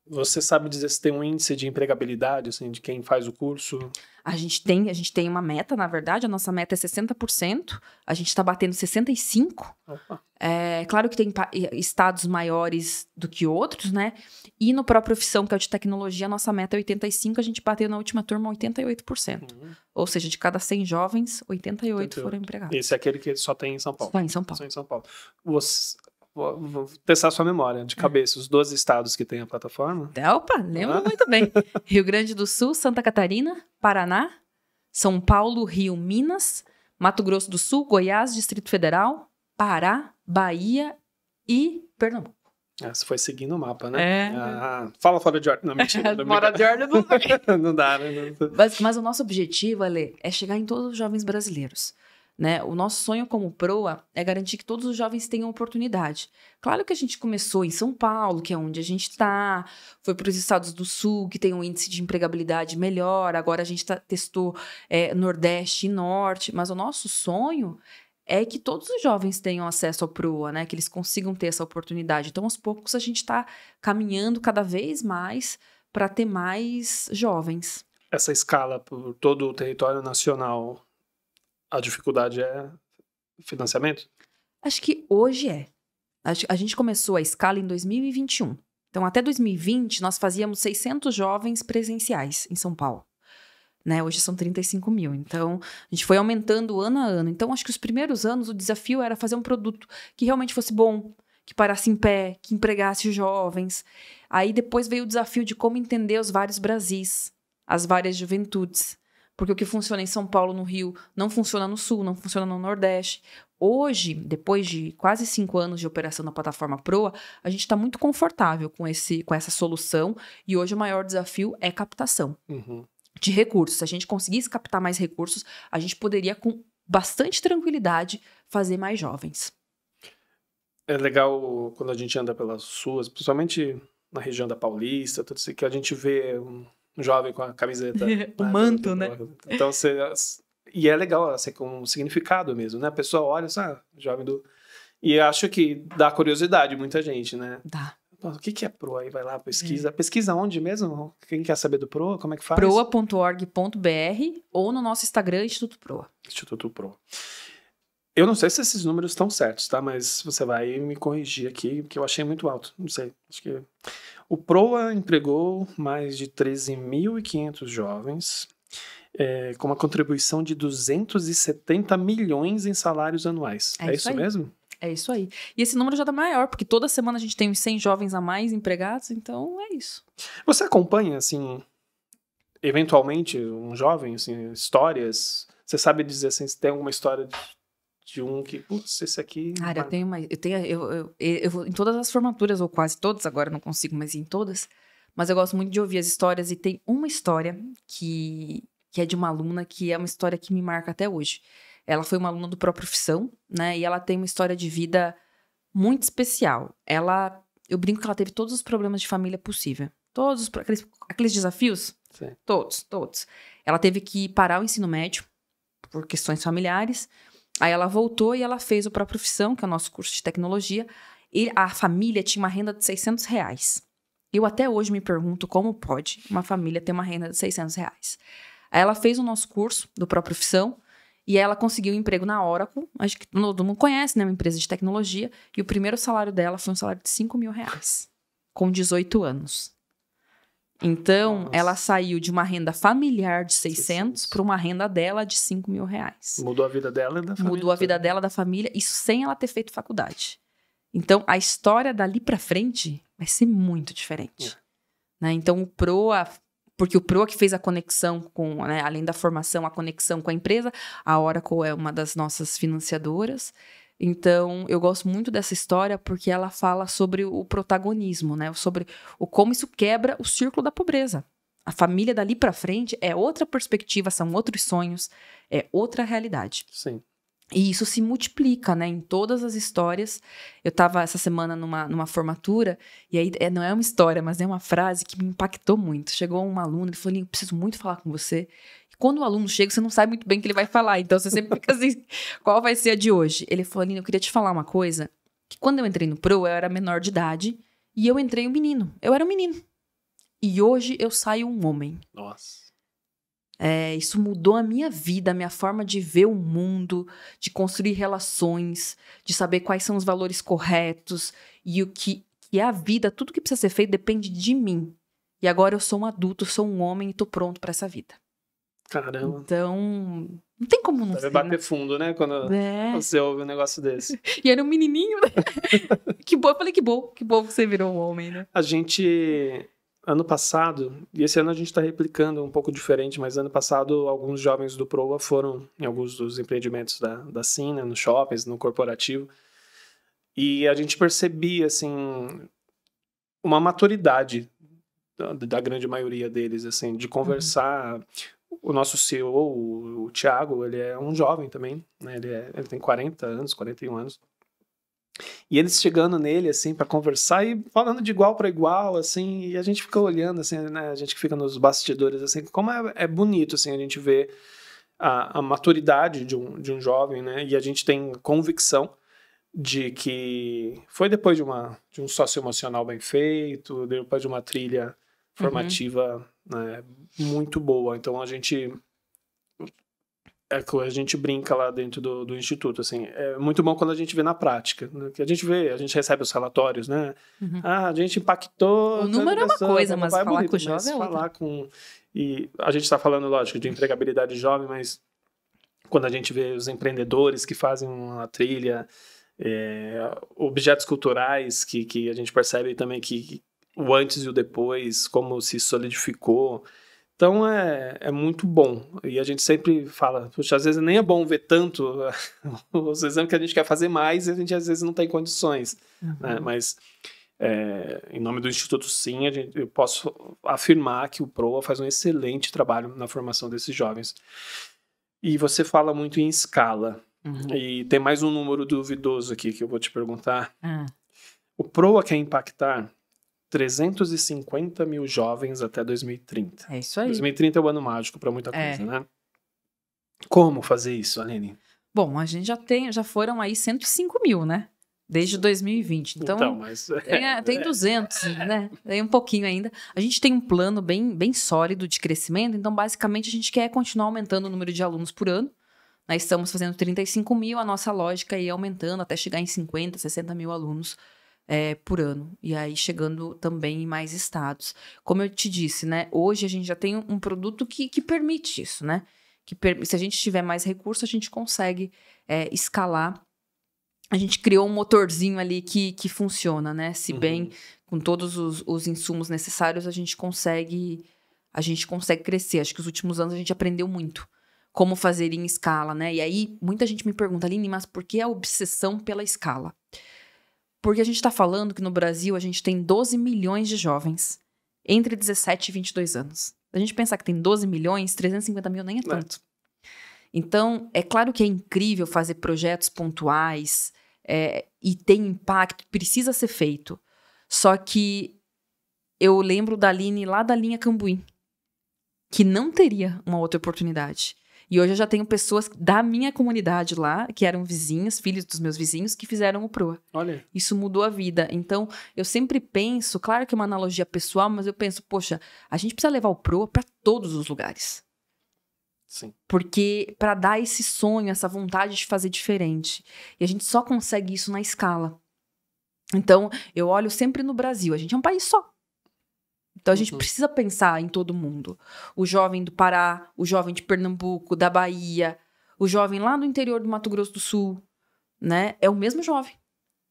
Você sabe dizer se tem um índice de empregabilidade, assim, de quem faz o curso? A gente tem uma meta, na verdade, a nossa meta é 60%, a gente está batendo 65%. Opa. Claro que tem estados maiores do que outros, né? E no próprio profissão, que é o de tecnologia, a nossa meta é 85%, a gente bateu na última turma 88%. Ou seja, de cada 100 jovens, 88 foram empregados. Esse é aquele que só tem em São Paulo? Só em São Paulo. Só em São Paulo. Vou testar sua memória de cabeça. Os 12 estados que tem a plataforma? Opa, lembro muito bem. Rio Grande do Sul, Santa Catarina, Paraná, São Paulo, Rio, Minas, Mato Grosso do Sul, Goiás, Distrito Federal, Pará, Bahia e Pernambuco. Você foi seguindo o mapa, né? Fala fora de ordem. Não, mentira. Fora de ordem não vai. Não dá, né? Mas o nosso objetivo, Ale, é chegar em todos os jovens brasileiros. Né? O nosso sonho como PROA é garantir que todos os jovens tenham oportunidade. Claro que a gente começou em São Paulo, que é onde a gente está, foi para os estados do Sul, que tem um índice de empregabilidade melhor, agora a gente testou Nordeste e Norte, mas o nosso sonho é que todos os jovens tenham acesso ao PROA, né? Que eles consigam ter essa oportunidade. Então, aos poucos, a gente está caminhando cada vez mais para ter mais jovens. Essa escala por todo o território nacional, a dificuldade é financiamento? Acho que hoje é. A gente começou a escala em 2021. Então, até 2020, nós fazíamos 600 jovens presenciais em São Paulo. Né? Hoje são 35 mil. Então, a gente foi aumentando ano a ano. Então, acho que os primeiros anos, o desafio era fazer um produto que realmente fosse bom, que parasse em pé, que empregasse os jovens. Aí, depois veio o desafio de como entender os vários Brasis, as várias juventudes. Porque o que funciona em São Paulo, no Rio, não funciona no Sul, não funciona no Nordeste. Hoje, depois de quase 5 anos de operação na plataforma PROA, a gente está muito confortável com essa solução. E hoje o maior desafio é captação. de recursos. Se a gente conseguisse captar mais recursos, a gente poderia, com bastante tranquilidade, fazer mais jovens. É legal quando a gente anda pelas ruas, principalmente na região da Paulista, tudo isso, que a gente vê um jovem com a camiseta. O manto, né? Então, e é legal, assim, com um significado mesmo, né? A pessoa olha, jovem do... E acho que dá curiosidade muita gente, né? Dá. O que é PROA? Aí vai lá, pesquisa. Pesquisa onde mesmo? Quem quer saber do PROA? Como é que faz? proa.org.br ou no nosso Instagram, Instituto PROA. Instituto PROA. Eu não sei se esses números estão certos, tá? Mas você vai me corrigir aqui, porque eu achei muito alto. Não sei. Acho que o PROA empregou mais de 13.500 jovens, com uma contribuição de 270 milhões em salários anuais. É isso mesmo? É isso aí. E esse número já tá maior, porque toda semana a gente tem uns 100 jovens a mais empregados, então é isso. Você acompanha, assim, eventualmente, um jovem, assim, histórias? Você sabe dizer, assim, se tem alguma história de um que, putz, esse aqui... Cara, eu vou em todas as formaturas, ou quase todas, agora não consigo mais ir em todas, mas eu gosto muito de ouvir as histórias, e tem uma história que é de uma aluna, que é uma história que me marca até hoje. Ela foi uma aluna do Pró-Profissão, né? E ela tem uma história de vida muito especial. Eu brinco que ela teve todos os problemas de família possível. Todos aqueles desafios? Sim. Todos. Ela teve que parar o ensino médio por questões familiares. Aí ela voltou e ela fez o Pró-Profissão, que é o nosso curso de tecnologia. E a família tinha uma renda de R$600. Eu até hoje me pergunto como pode uma família ter uma renda de R$600. Aí ela fez o nosso curso do Pró-Profissão. E ela conseguiu um emprego na Oracle, acho que todo mundo conhece, né? Uma empresa de tecnologia. E o primeiro salário dela foi um salário de R$5.000, com 18 anos. Então, nossa, ela saiu de uma renda familiar de 600 para uma renda dela de R$5.000. Mudou a vida dela e da família. Mudou a vida dela, da família, isso sem ela ter feito faculdade. Então, a história dali para frente vai ser muito diferente. Né? Então, o PROA... Porque o PROA que fez a conexão com, né, além da formação, a conexão com a empresa, a Oracle é uma das nossas financiadoras. Então, eu gosto muito dessa história porque ela fala sobre o protagonismo, né? Sobre como isso quebra o círculo da pobreza. A família dali para frente é outra perspectiva, são outros sonhos, é outra realidade. Sim. E isso se multiplica, né, em todas as histórias. Eu estava essa semana numa formatura, e aí não é uma história, mas é uma frase que me impactou muito. Chegou um aluno, ele falou, eu preciso muito falar com você. E quando o aluno chega, você não sabe muito bem o que ele vai falar, então você sempre fica assim, qual vai ser a de hoje? Ele falou, Aline, eu queria te falar uma coisa, que quando eu entrei no PRO, eu era menor de idade, e eu entrei um menino. Eu era um menino. E hoje eu saio um homem. Nossa. Isso mudou a minha vida, a minha forma de ver o mundo, de construir relações, de saber quais são os valores corretos e o que é a vida, tudo que precisa ser feito depende de mim. E agora eu sou um adulto, sou um homem e tô pronto pra essa vida. Caramba. Então, não tem como não deve ser, bater né? fundo, né? Quando você ouve um negócio desse. E era um menininho, né? Que bom, eu falei que bom que você virou um homem, né? A gente... Ano passado, e esse ano a gente está replicando um pouco diferente, mas ano passado alguns jovens do PROA foram em alguns dos empreendimentos da SIM, né, nos shoppings, no corporativo, e a gente percebia, assim, uma maturidade da grande maioria deles, assim, de conversar. O nosso CEO, o Thiago, ele é um jovem também, né, ele tem 40 anos, 41 anos. E eles chegando nele, assim, para conversar e falando de igual para igual, assim, e a gente fica olhando, assim, né, a gente que fica nos bastidores, assim, como é bonito, assim, a gente vê a maturidade de um jovem, né, e a gente tem convicção de que foi depois de um socioemocional bem feito, depois de uma trilha formativa né, muito boa, então a gente brinca lá dentro do instituto, assim, é muito bom quando a gente vê na prática, né? Que a gente recebe os relatórios, né? A gente impactou... O número é uma coisa, mas falar bonito, com o jovem é outra. E a gente está falando, lógico, de empregabilidade jovem, mas quando a gente vê os empreendedores que fazem uma trilha, objetos culturais que a gente percebe também que o antes e o depois, como se solidificou. Então, é muito bom. E a gente sempre fala, puxa, às vezes nem é bom ver tanto os exames que a gente quer fazer mais e a gente às vezes não tem condições. Né? Mas Em nome do Instituto Sim, eu posso afirmar que o PROA faz um excelente trabalho na formação desses jovens. E você fala muito em escala. E tem mais um número duvidoso aqui que eu vou te perguntar. O PROA quer impactar 350 mil jovens até 2030. É isso aí. 2030 é o ano mágico para muita coisa, né? Como fazer isso, Aline? Bom, a gente já foram aí 105 mil, né? Desde 2020. Então mas... tem 200, né? Tem um pouquinho ainda. A gente tem um plano bem sólido de crescimento, então basicamente a gente quer continuar aumentando o número de alunos por ano. Nós estamos fazendo 35 mil, a nossa lógica é ir aumentando até chegar em 50, 60 mil alunos por ano. E aí chegando também em mais estados. Como eu te disse, né? Hoje a gente já tem um produto que permite isso, né? Se a gente tiver mais recursos, a gente consegue escalar. A gente criou um motorzinho ali que funciona, né? Se bem com todos os insumos necessários, a gente consegue crescer. Acho que os últimos anos a gente aprendeu muito como fazer em escala, né? E aí, muita gente me pergunta, Aline, mas por que a obsessão pela escala? Porque a gente está falando que no Brasil a gente tem 12 milhões de jovens entre 17 e 22 anos. A gente pensar que tem 12 milhões, 350 mil nem é tanto. Então, é claro que é incrível fazer projetos pontuais e tem impacto, precisa ser feito. Só que eu lembro da Aline lá da linha Cambuí, que não teria uma outra oportunidade. E hoje eu já tenho pessoas da minha comunidade lá, que eram vizinhos, filhos dos meus vizinhos, que fizeram o PROA. Olha. Isso mudou a vida. Então, eu sempre penso, claro que é uma analogia pessoal, mas eu penso, poxa, a gente precisa levar o PROA para todos os lugares. Sim. Porque para dar esse sonho, essa vontade de fazer diferente. E a gente só consegue isso na escala. Então, eu olho sempre no Brasil. A gente é um país só. Então, a gente precisa pensar em todo mundo. O jovem do Pará, o jovem de Pernambuco, da Bahia, o jovem lá no interior do Mato Grosso do Sul, né? É o mesmo jovem.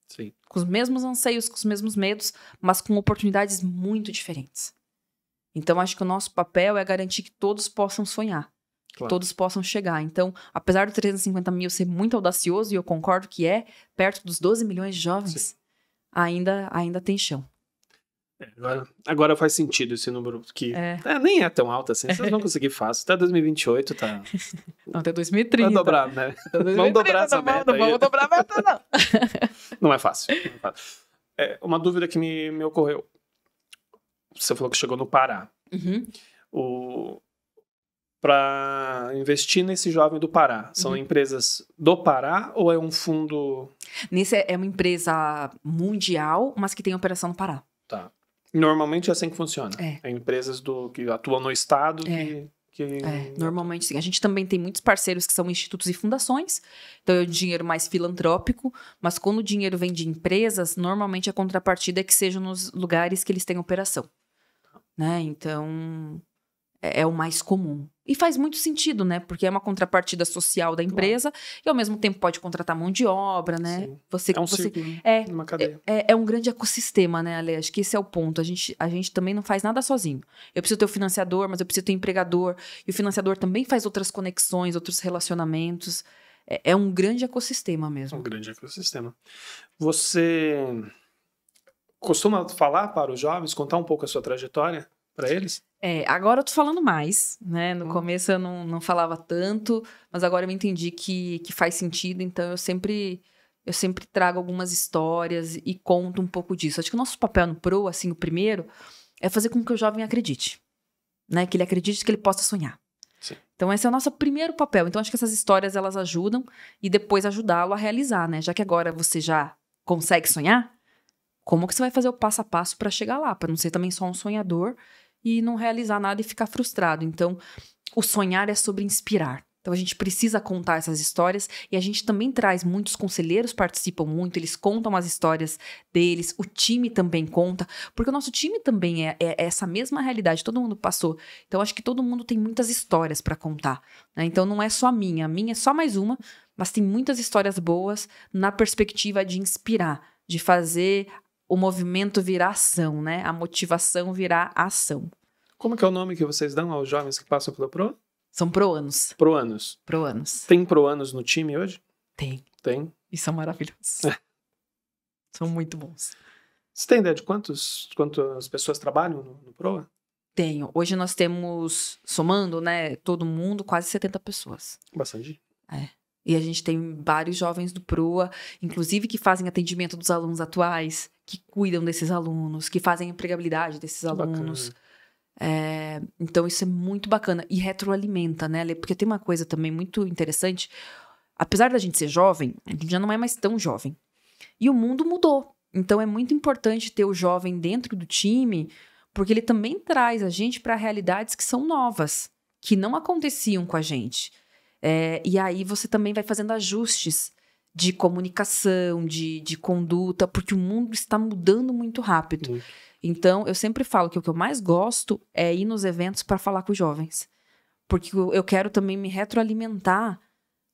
Sim. Com os mesmos anseios, com os mesmos medos, mas com oportunidades muito diferentes. Então, acho que o nosso papel é garantir que todos possam sonhar. Claro. Todos possam chegar. Então, apesar do 350 mil ser muito audacioso, e eu concordo que perto dos 12 milhões de jovens, ainda tem chão. Agora faz sentido esse número, que nem é tão alto assim, vocês vão conseguir fácil. Até 2028 tá... Não, até 2030. Vai dobrar, né? 2030, vamos dobrar essa meta. Não vamos dobrar a meta, não. Não é fácil. Uma dúvida que me ocorreu. Você falou que chegou no Pará. Para investir nesse jovem do Pará, são empresas do Pará ou é um fundo... Nesse é uma empresa mundial, mas que tem operação no Pará. Tá. Normalmente é assim que funciona. É empresas que atuam no estado normalmente sim. A gente também tem muitos parceiros que são institutos e fundações, então é o dinheiro mais filantrópico, mas quando o dinheiro vem de empresas, normalmente a contrapartida é que sejam nos lugares que eles têm operação. Né? Então, é o mais comum. E faz muito sentido, né? Porque é uma contrapartida social da empresa e, ao mesmo tempo, pode contratar mão de obra, né? Círculo, uma cadeia. É um grande ecossistema, né, Ale? Acho que esse é o ponto. A gente também não faz nada sozinho. Eu preciso ter o financiador, mas eu preciso ter o empregador. E o financiador também faz outras conexões, outros relacionamentos. É um grande ecossistema mesmo. Um grande ecossistema. Você costuma falar para os jovens, contar um pouco a sua trajetória para eles? Agora eu tô falando mais, né? No começo eu não falava tanto, mas agora eu entendi que faz sentido, então eu sempre trago algumas histórias e conto um pouco disso. Acho que o nosso papel no PROA, assim, o primeiro, é fazer com que o jovem acredite, né? Que ele acredite que ele possa sonhar. Sim. Então esse é o nosso primeiro papel. Então acho que essas histórias, elas ajudam e depois ajudá-lo a realizar, né? Já que agora você já consegue sonhar, como que você vai fazer o passo a passo para chegar lá? Para não ser também só um sonhador e não realizar nada e ficar frustrado. Então, o sonhar é sobre inspirar. Então, a gente precisa contar essas histórias e a gente também traz, muitos conselheiros participam muito, eles contam as histórias deles, o time também conta, porque o nosso time também é essa mesma realidade, todo mundo passou. Então, acho que todo mundo tem muitas histórias para contar, né? Então, não é só a minha é só mais uma, mas tem muitas histórias boas na perspectiva de inspirar, de fazer o movimento virar ação, né? A motivação virar ação. Como que é o nome que vocês dão aos jovens que passam pelo PROA? São proanos. Proanos. Proanos. Tem proanos no time hoje? Tem. Tem. E são maravilhosos. São muito bons. Você tem ideia de quantas pessoas trabalham no Proa? Tenho. Hoje nós temos, somando, né, todo mundo, quase 70 pessoas. Bastante. E a gente tem vários jovens do Proa, inclusive que fazem atendimento dos alunos atuais, que cuidam desses alunos, que fazem a empregabilidade desses alunos. Então isso é muito bacana. E retroalimenta, né, Lê? Porque tem uma coisa também muito interessante. Apesar da gente ser jovem, a gente já não é mais tão jovem. E o mundo mudou. Então é muito importante ter o jovem dentro do time, porque ele também traz a gente para realidades que são novas, que não aconteciam com a gente. E aí você também vai fazendo ajustes de comunicação, de conduta, porque o mundo está mudando muito rápido. Então, eu sempre falo que o que eu mais gosto é ir nos eventos para falar com os jovens. Porque eu quero também me retroalimentar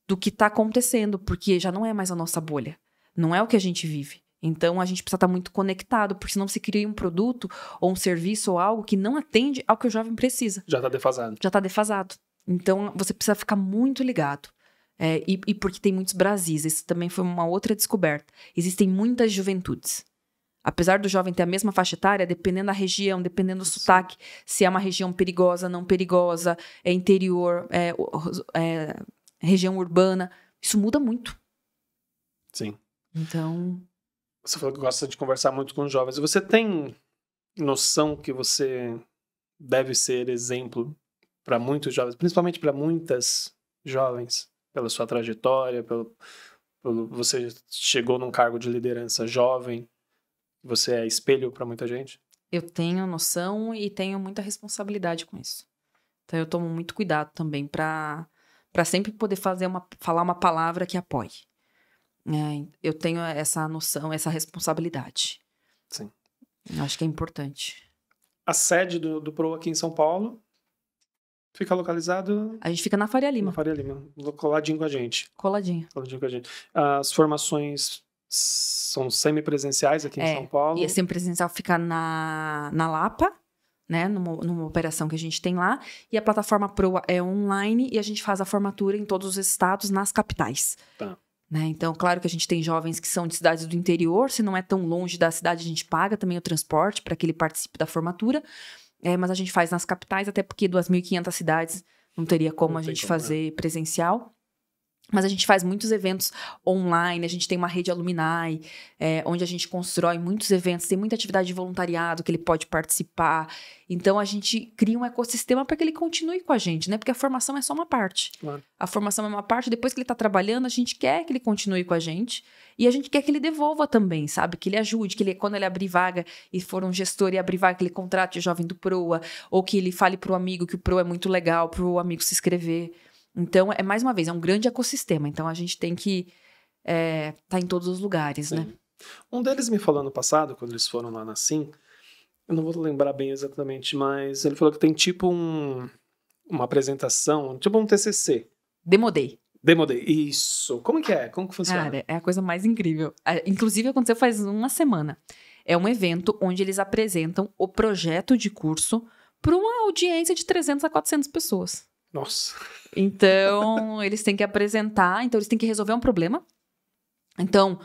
do que está acontecendo, porque já não é mais a nossa bolha. Não é o que a gente vive. Então, a gente precisa estar muito conectado, porque senão se cria um produto ou um serviço ou algo que não atende ao que o jovem precisa. Já está defasado. Já está defasado. Então, você precisa ficar muito ligado. E porque tem muitos Brasis. Isso também foi uma outra descoberta. Existem muitas juventudes. Apesar do jovem ter a mesma faixa etária, dependendo da região, dependendo do sotaque, se é uma região perigosa, não perigosa, é interior, região urbana, isso muda muito. Sim. Então... Você falou que gosta de conversar muito com os jovens. Você tem noção que você deve ser exemplo para muitos jovens, principalmente para muitas jovens, pela sua trajetória, você chegou num cargo de liderança jovem, você é espelho para muita gente? Eu tenho noção e tenho muita responsabilidade com isso. Então eu tomo muito cuidado também para sempre poder falar uma palavra que apoie. Eu tenho essa noção, essa responsabilidade. Sim. Eu acho que é importante. A sede do Pro aqui em São Paulo fica localizado... A gente fica na Faria Lima. Na Faria Lima, coladinho com a gente. Coladinho com a gente. As formações são semipresenciais aqui em São Paulo. E a semipresencial fica na Lapa, né? Numa operação que a gente tem lá. E a plataforma Proa é online e a gente faz a formatura em todos os estados, nas capitais. Tá. Né? Então, claro que a gente tem jovens que são de cidades do interior. Se não é tão longe da cidade, a gente paga também o transporte para que ele participe da formatura. Mas a gente faz nas capitais, até porque 2.500 cidades não teria como a gente fazer presencial. Mas a gente faz muitos eventos online, a gente tem uma rede alumni, onde a gente constrói muitos eventos, tem muita atividade de voluntariado que ele pode participar. Então, a gente cria um ecossistema para que ele continue com a gente, né? Porque a formação é só uma parte. Claro. A formação é uma parte, depois que ele está trabalhando, a gente quer que ele continue com a gente e a gente quer que ele devolva também, sabe? Que ele ajude, que ele, quando ele abrir vaga e for um gestor e abrir vaga, que ele contrate o jovem do Proa, ou que ele fale para o amigo que o Proa é muito legal, para o amigo se inscrever. Então, mais uma vez, é um grande ecossistema. Então, a gente tem que tá em todos os lugares, Sim. né? Um deles me falou ano passado, quando eles foram lá na SIM, eu não vou lembrar bem exatamente, mas ele falou que tem tipo uma apresentação, tipo um TCC. Demodei. Isso. Como que é? Como que funciona? Cara, é a coisa mais incrível. Inclusive, aconteceu faz uma semana. É um evento onde eles apresentam o projeto de curso para uma audiência de 300 a 400 pessoas. Nossa. Então, eles têm que apresentar, então eles têm que resolver um problema. Então,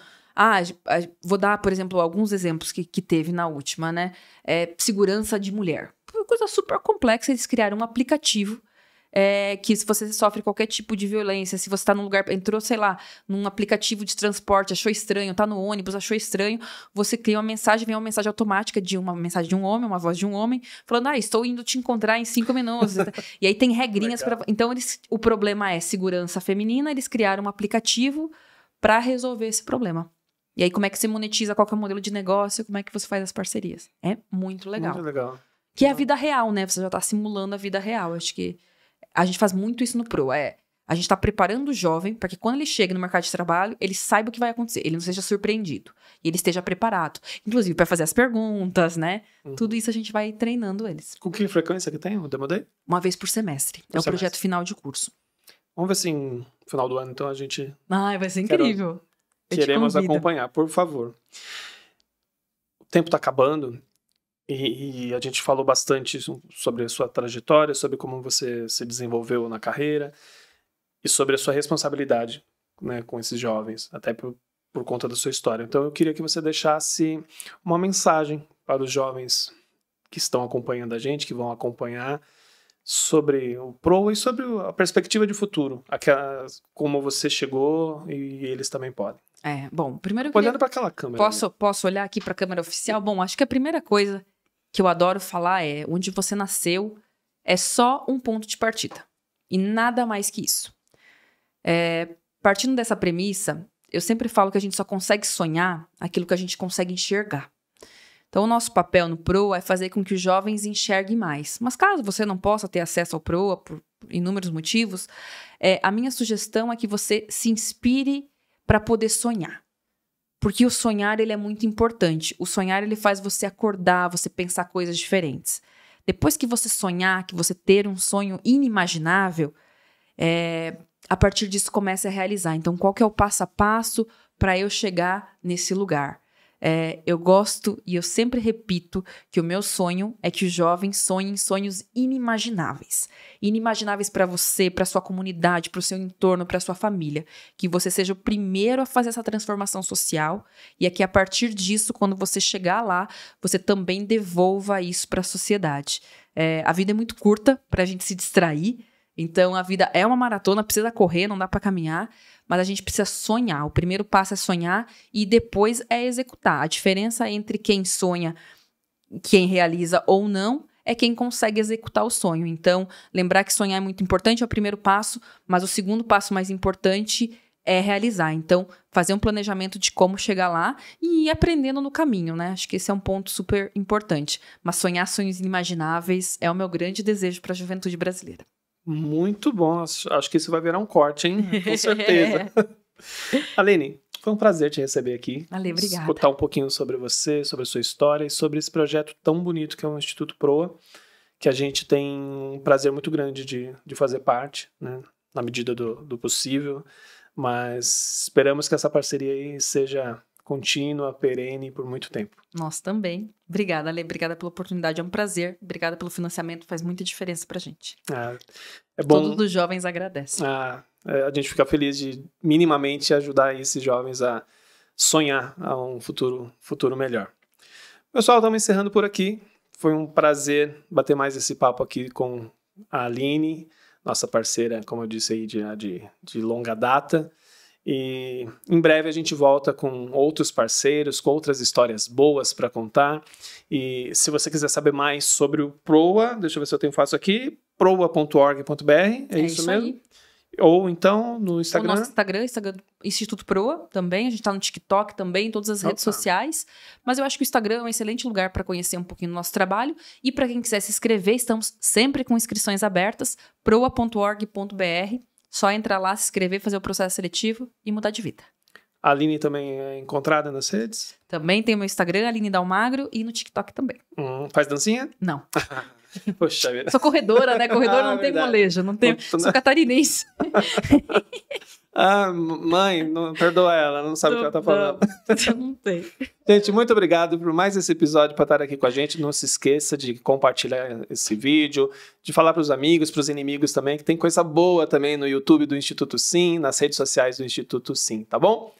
vou dar, por exemplo, alguns exemplos que teve na última, né? Segurança de mulher. Uma coisa super complexa, eles criaram um aplicativo que se você sofre qualquer tipo de violência, se você tá num lugar, entrou, sei lá, num aplicativo de transporte, achou estranho, tá no ônibus, achou estranho, você cria uma mensagem, vem uma mensagem automática uma mensagem de um homem, uma voz de um homem, falando, estou indo te encontrar em 5 minutos. E aí tem regrinhas para. Então, o problema é segurança feminina, eles criaram um aplicativo para resolver esse problema. E aí, como é que você monetiza, qual que é o modelo de negócio, como é que você faz as parcerias. É muito legal. Muito legal. Que é a vida real, né? Você já tá simulando a vida real. Acho que a gente faz muito isso no Pro. A gente tá preparando o jovem para que quando ele chegue no mercado de trabalho, ele saiba o que vai acontecer. Ele não seja surpreendido. E ele esteja preparado. Inclusive, para fazer as perguntas, né? Uhum. Tudo isso a gente vai treinando eles. Com que frequência que tem o Demodei? Uma vez por semestre. É o projeto final de curso. Vamos ver se no final do ano, então, a gente... Vai ser incrível. Queremos acompanhar, por favor. O tempo tá acabando. E a gente falou bastante sobre a sua trajetória, sobre como você se desenvolveu na carreira e sobre a sua responsabilidade, né, com esses jovens. Até por conta da sua história. Então eu queria que você deixasse uma mensagem para os jovens que estão acompanhando a gente, que vão acompanhar, sobre o PROA e sobre a perspectiva de futuro, como você chegou e eles também podem. Bom, primeiro olhando para aquela câmera. Posso olhar aqui para a câmera oficial? Bom, acho que a primeira coisa que eu adoro falar é: onde você nasceu é só um ponto de partida e nada mais que isso. Partindo dessa premissa, eu sempre falo que a gente só consegue sonhar aquilo que a gente consegue enxergar. Então, o nosso papel no PROA é fazer com que os jovens enxerguem mais. Mas caso você não possa ter acesso ao PROA por inúmeros motivos, a minha sugestão é que você se inspire para poder sonhar. Porque o sonhar, ele é muito importante. O sonhar, ele faz você acordar, você pensar coisas diferentes. Depois que você sonhar, que você ter um sonho inimaginável, a partir disso começa a realizar. Então, qual que é o passo a passo para eu chegar nesse lugar? Eu gosto e eu sempre repito que o meu sonho é que os jovens sonhem sonhos inimagináveis. Inimagináveis para você, para sua comunidade, para o seu entorno, para sua família. Que você seja o primeiro a fazer essa transformação social e é que a partir disso, quando você chegar lá, você também devolva isso para a sociedade. A vida é muito curta para a gente se distrair. Então, a vida é uma maratona, precisa correr, não dá para caminhar, mas a gente precisa sonhar. O primeiro passo é sonhar e depois é executar. A diferença entre quem sonha, quem realiza ou não, é quem consegue executar o sonho. Então, lembrar que sonhar é muito importante, é o primeiro passo, mas o segundo passo mais importante é realizar. Então, fazer um planejamento de como chegar lá e ir aprendendo no caminho, né? Acho que esse é um ponto super importante. Mas sonhar sonhos inimagináveis é o meu grande desejo para a juventude brasileira. Muito bom, acho que isso vai virar um corte, hein? Com certeza. Aline, foi um prazer te receber aqui. Ale, obrigada. Escutar um pouquinho sobre você, sobre a sua história e sobre esse projeto tão bonito que é o Instituto PROA, que a gente tem um prazer muito grande de fazer parte, né? Na medida do possível, mas esperamos que essa parceria aí seja contínua, perene por muito tempo. Nós também. Obrigada, Ale. Obrigada pela oportunidade. É um prazer. Obrigada pelo financiamento. Faz muita diferença pra gente. É bom. Todos os jovens agradecem. A gente fica feliz de minimamente ajudar esses jovens a sonhar a um futuro melhor. Pessoal, estamos encerrando por aqui. Foi um prazer bater mais esse papo aqui com a Aline, nossa parceira, como eu disse aí, de longa data. E em breve a gente volta com outros parceiros, com outras histórias boas para contar. E se você quiser saber mais sobre o PROA, deixa eu ver se eu tenho fácil aqui, proa.org.br, é isso mesmo? Aí. Ou então no Instagram. O nosso Instagram Instituto PROA também, a gente está no TikTok também, em todas as redes sociais. Mas eu acho que o Instagram é um excelente lugar para conhecer um pouquinho do nosso trabalho. E para quem quiser se inscrever, estamos sempre com inscrições abertas, proa.org.br. Só entrar lá, se inscrever, fazer o processo seletivo e mudar de vida. A Aline também é encontrada nas redes? Também tem o meu Instagram, Aline Dalmagro, e no TikTok também. Faz dancinha? Não. Poxa vida. Sou corredora, né? Corredora não tem molejo, não tem. Sou catarinense. Mãe, perdoa ela não sabe o que ela tá falando. Não tem. Gente, muito obrigado por mais esse episódio, para estar aqui com a gente. Não se esqueça de compartilhar esse vídeo, de falar para os amigos, para os inimigos também, que tem coisa boa também no YouTube do Instituto Sim, nas redes sociais do Instituto Sim, tá bom?